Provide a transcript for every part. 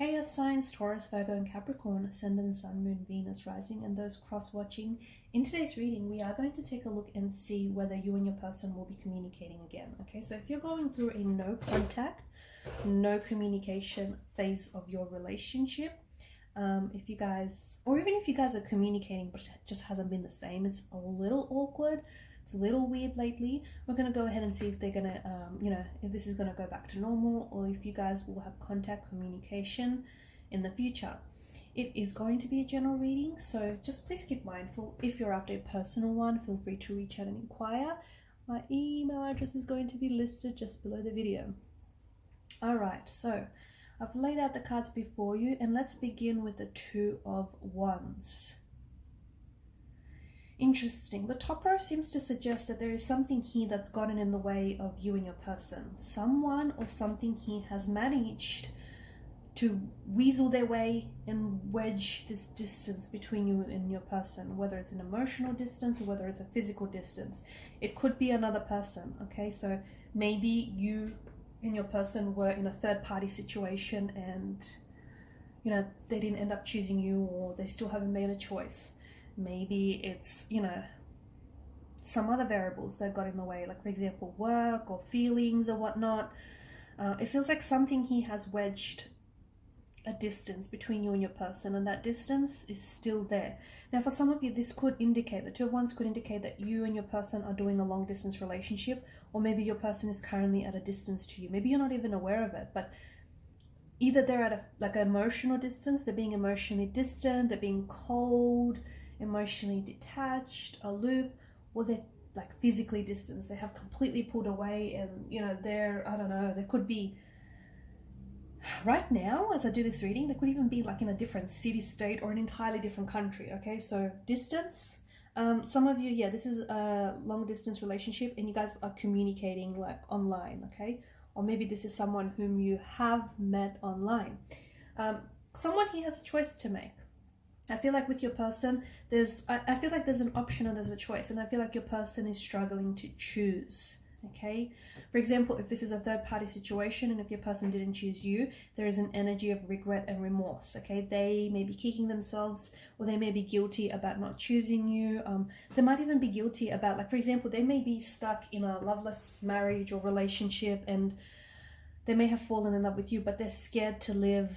Hey Earth signs, Taurus, Virgo and Capricorn, Ascendant, Sun, Moon, Venus, Rising, and those cross-watching. In today's reading, we are going to take a look and see whether you and your person will be communicating again. Okay, so if you're going through a no contact, no communication phase of your relationship, if you guys, or even if you guys are communicating but it just hasn't been the same, it's a little awkward, it's a little weird lately, we're going to go ahead and see if they're going to, if this is going to go back to normal, or if you guys will have contact communication in the future. It is going to be a general reading, so just please keep mindful. If you're after a personal one, feel free to reach out and inquire. My email address is going to be listed just below the video. Alright, so I've laid out the cards before you, and let's begin with the Two of Wands. Interesting. The top row seems to suggest that there is something here that's gotten in the way of you and your person. Someone or something here has managed to weasel their way and wedge this distance between you and your person, whether it's an emotional distance or whether it's a physical distance. It could be another person, okay? So maybe you and your person were in a third-party situation and, they didn't end up choosing you, or they still haven't made a choice. Maybe it's, some other variables that got in the way, like for example, work or feelings or whatnot. It feels like something here has wedged a distance between you and your person, and that distance is still there. Now, for some of you, this could indicate, the Two of Wands could indicate that you and your person are doing a long distance relationship, or maybe your person is currently at a distance to you. Maybe you're not even aware of it, but either they're at an emotional distance, they're being emotionally distant, they're being cold, emotionally detached, aloof, or they're like physically distanced. They have completely pulled away, and they're, I don't know, they could be right now as I do this reading, they could even be like in a different city, state, or an entirely different country. Okay, so distance. Some of you, this is a long distance relationship and you guys are communicating like online, okay? Or maybe this is someone whom you have met online. Someone here has a choice to make. I feel like with your person, I feel like there's an option and there's a choice, and I feel like your person is struggling to choose, okay? For example, if this is a third-party situation and if your person didn't choose you, there is an energy of regret and remorse, okay? They may be kicking themselves, or they may be guilty about not choosing you. They might even be guilty about, like for example, they may be stuck in a loveless marriage or relationship, and they may have fallen in love with you, but they're scared to leave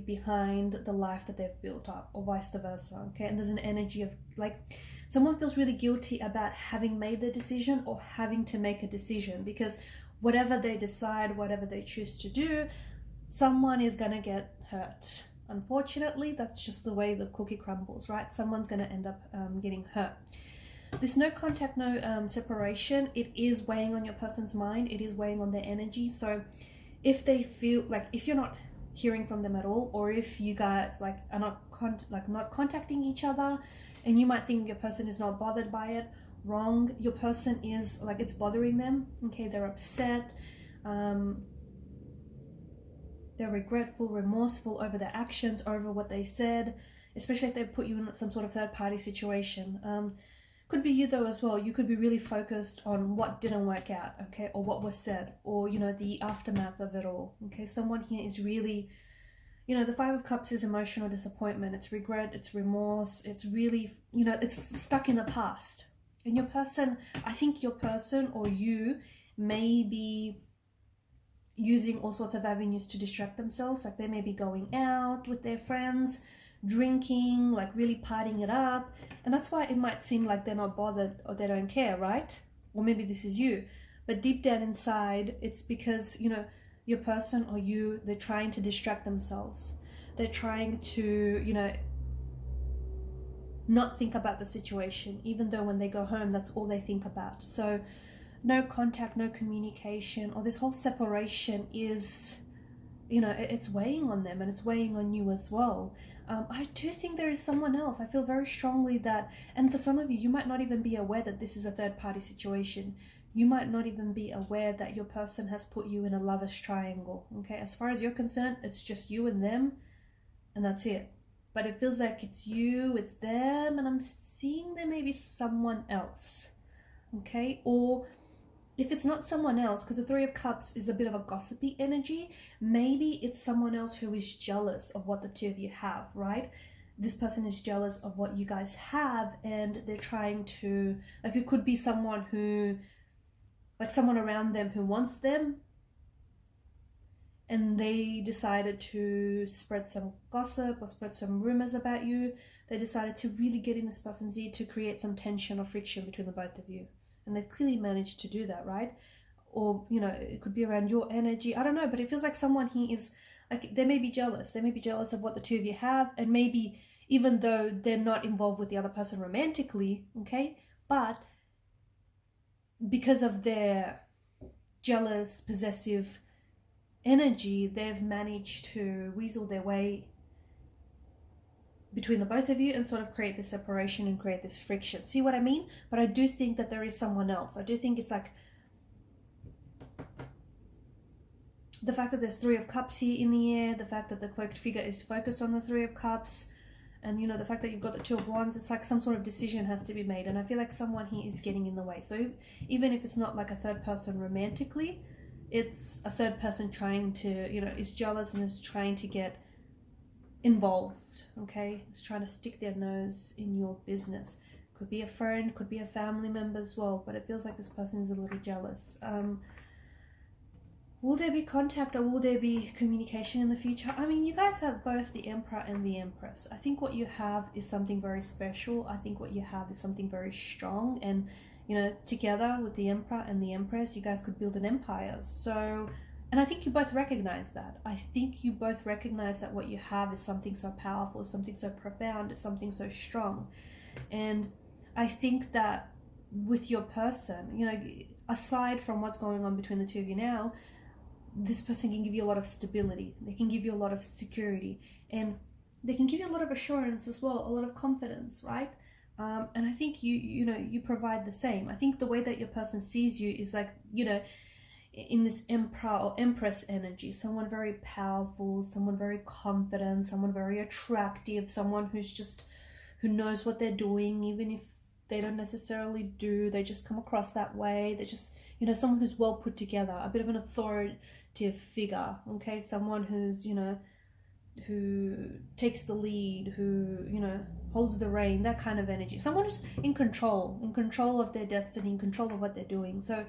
behind the life that they've built up, or vice versa, okay? And there's an energy of like, someone feels really guilty about having made the decision or having to make a decision, because whatever they decide, whatever they choose to do, someone is gonna get hurt. Unfortunately, that's just the way the cookie crumbles, right? Someone's gonna end up getting hurt. This no contact, no separation, it is weighing on your person's mind, it is weighing on their energy. So if they feel like, if you're not hearing from them at all, or if you guys like are not contacting each other, and you might think your person is not bothered by it, wrong. Your person is like, it's bothering them, okay? They're upset, they're regretful, remorseful over their actions, over what they said, especially if they put you in some sort of third-party situation. Could be you though as well. You could be really focused on what didn't work out, okay, or what was said, or the aftermath of it all, okay? Someone here is really, the Five of Cups is emotional disappointment, it's regret, it's remorse, it's really, it's stuck in the past. And your person, I think your person or you may be using all sorts of avenues to distract themselves. Like they may be going out with their friends, drinking, like really partying it up, and that's why it might seem like they're not bothered or they don't care, right? Or maybe this is you, but deep down inside, it's because your person or you, they're trying to distract themselves. They're trying to not think about the situation, even though when they go home, that's all they think about. So no contact, no communication, or this whole separation is, it's weighing on them, and it's weighing on you as well. I do think there is someone else. I feel very strongly that, and for some of you, you might not even be aware that this is a third-party situation. You might not even be aware that your person has put you in a lover's triangle, okay? As far as you're concerned, it's just you and them, and that's it. But it feels like it's you, it's them, and I'm seeing there may be someone else, okay? Or if it's not someone else, because the Three of Cups is a bit of a gossipy energy, maybe it's someone else who is jealous of what the two of you have, right? This person is jealous of what you guys have, and they're trying to, like, it could be someone who, like someone around them who wants them, and they decided to spread some gossip or spread some rumors about you. They decided to really get in this person's ear to create some tension or friction between the both of you. And they've clearly managed to do that, right? Or, you know, it could be around your energy. I don't know, but it feels like someone here is, like, they may be jealous. They may be jealous of what the two of you have, and maybe even though they're not involved with the other person romantically, okay? But because of their jealous, possessive energy, they've managed to weasel their way between the both of you and sort of create this separation and create this friction. See what I mean? But I do think that there is someone else. I do think it's like the fact that there's Three of Cups here in the air, the fact that the cloaked figure is focused on the Three of Cups, and, you know, the fact that you've got the Two of Wands, it's like some sort of decision has to be made. And I feel like someone here is getting in the way. So even if it's not like a third person romantically, it's a third person trying to, you know, is jealous and is trying to get involved, okay? It's trying to stick their nose in your business. Could be a friend, could be a family member as well, but it feels like this person is a little jealous. Will there be contact, or will there be communication in the future? I mean, you guys have both the Emperor and the Empress. I think what you have is something very special. I think what you have is something very strong, and, you know, together with the Emperor and the Empress, you guys could build an empire. So, and I think you both recognize that. I think you both recognize that what you have is something so powerful, something so profound, it's something so strong. And I think that with your person, you know, aside from what's going on between the two of you now, this person can give you a lot of stability. They can give you a lot of security, and they can give you a lot of assurance as well, a lot of confidence, right? And I think you provide the same. I think the way that your person sees you is like, you know, in this Emperor or Empress energy, someone very powerful, someone very confident, someone very attractive, someone who knows what they're doing, even if they don't necessarily do, they just come across that way. They're just, you know, someone who's well put together, a bit of an authoritative figure, okay? Someone who's, you know, who takes the lead, who, you know, holds the rein, that kind of energy. Someone who's in control of their destiny, in control of what they're doing. So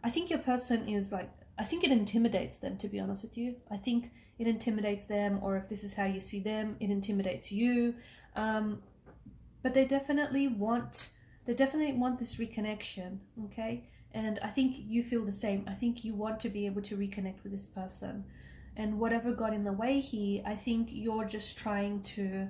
I think your person is like, I think it intimidates them, to be honest with you. I think it intimidates them, or if this is how you see them, it intimidates you. But they definitely want this reconnection, okay? And I think you feel the same. I think you want to be able to reconnect with this person. And whatever got in the way here, I think you're just trying to,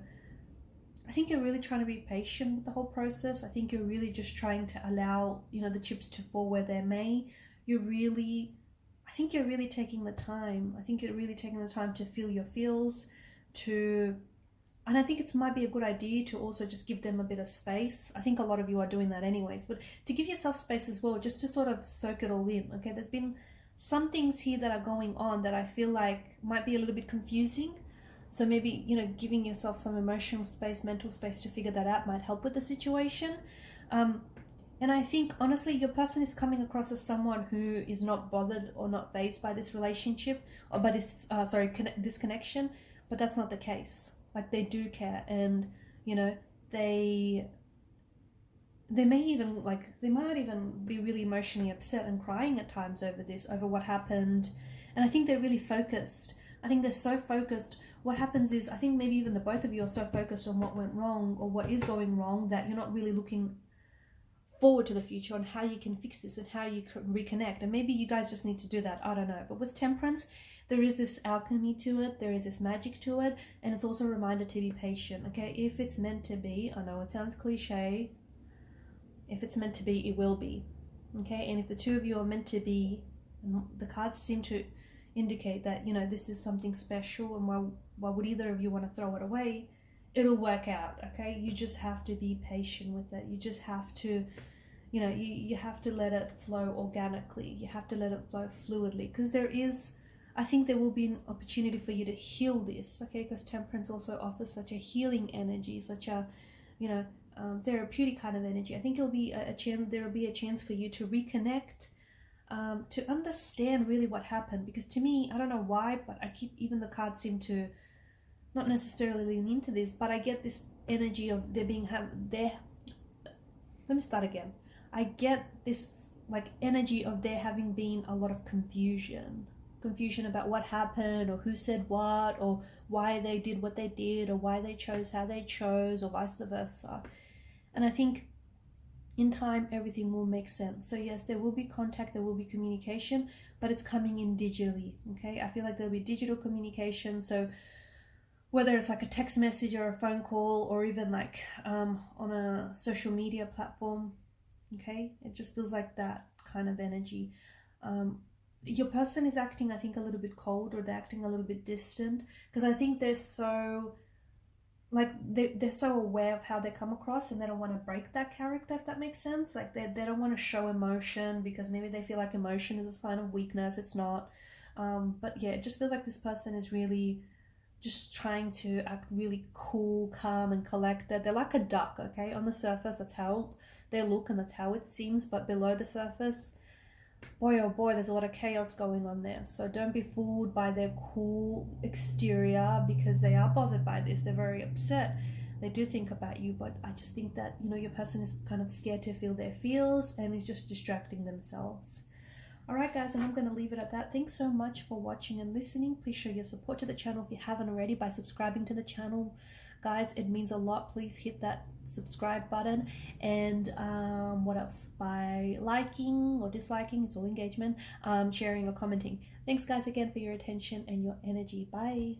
I think you're really trying to be patient with the whole process. I think you're really just trying to allow, you know, the chips to fall where they may. I think you're really taking the time. I think you're really taking the time to feel your feels, and I think it might be a good idea to also just give them a bit of space. I think a lot of you are doing that anyways, but to give yourself space as well, just to sort of soak it all in, okay? There's been some things here that are going on that I feel like might be a little bit confusing. So maybe, you know, giving yourself some emotional space, mental space to figure that out might help with the situation. And I think, honestly, your person is coming across as someone who is not bothered or not fazed by this relationship, or by this, this connection, but that's not the case. Like, they do care, and, you know, they might even be really emotionally upset and crying at times over this, over what happened. And I think they're really focused. I think they're so focused. What happens is, I think maybe even the both of you are so focused on what went wrong or what is going wrong that you're not really looking forward to the future on how you can fix this and how you can reconnect. And maybe you guys just need to do that, I don't know. But with Temperance, there is this alchemy to it, there is this magic to it, and it's also a reminder to be patient, okay? If it's meant to be, I know it sounds cliche, if it's meant to be, it will be, okay? And if the two of you are meant to be, the cards seem to indicate that, you know, this is something special, and why would either of you want to throw it away? It'll work out, okay? You just have to be patient with it. You just have to, you know, you have to let it flow organically. You have to let it flow fluidly, because I think there will be an opportunity for you to heal this, okay? Because Temperance also offers such a healing energy, such a, you know, therapeutic kind of energy. I think there will be a chance for you to reconnect to understand really what happened. Because to me, I don't know why, but even the cards seem to not necessarily lean into this, but I get this energy of there being, let me start again. I get this like energy of there having been a lot of confusion about what happened, or who said what, or why they did what they did, or why they chose how they chose, or vice versa. And I think in time everything will make sense. So yes, there will be contact, there will be communication, but it's coming in digitally. Okay, I feel like there'll be digital communication. So whether it's like a text message or a phone call, or even like on a social media platform, okay, it just feels like that kind of energy. Your person is acting, I think, a little bit cold, or they're acting a little bit distant, because I think they're so like they're so aware of how they come across, and they don't want to break that character, if that makes sense. Like they don't want to show emotion, because maybe they feel like emotion is a sign of weakness. It's not. But yeah, it just feels like this person is really just trying to act really cool, calm, and collected. They're like a duck, okay? On the surface, that's how they look, and that's how it seems. But below the surface, boy oh boy, there's a lot of chaos going on there. So don't be fooled by their cool exterior, because they are bothered by this. They're very upset. They do think about you, but I just think that, you know, your person is kind of scared to feel their feels and is just distracting themselves. Alright guys, and I'm going to leave it at that. Thanks so much for watching and listening. Please show your support to the channel if you haven't already by subscribing to the channel. Guys, it means a lot. Please hit that subscribe button. And what else? By liking or disliking, it's all engagement, sharing or commenting. Thanks guys again for your attention and your energy. Bye.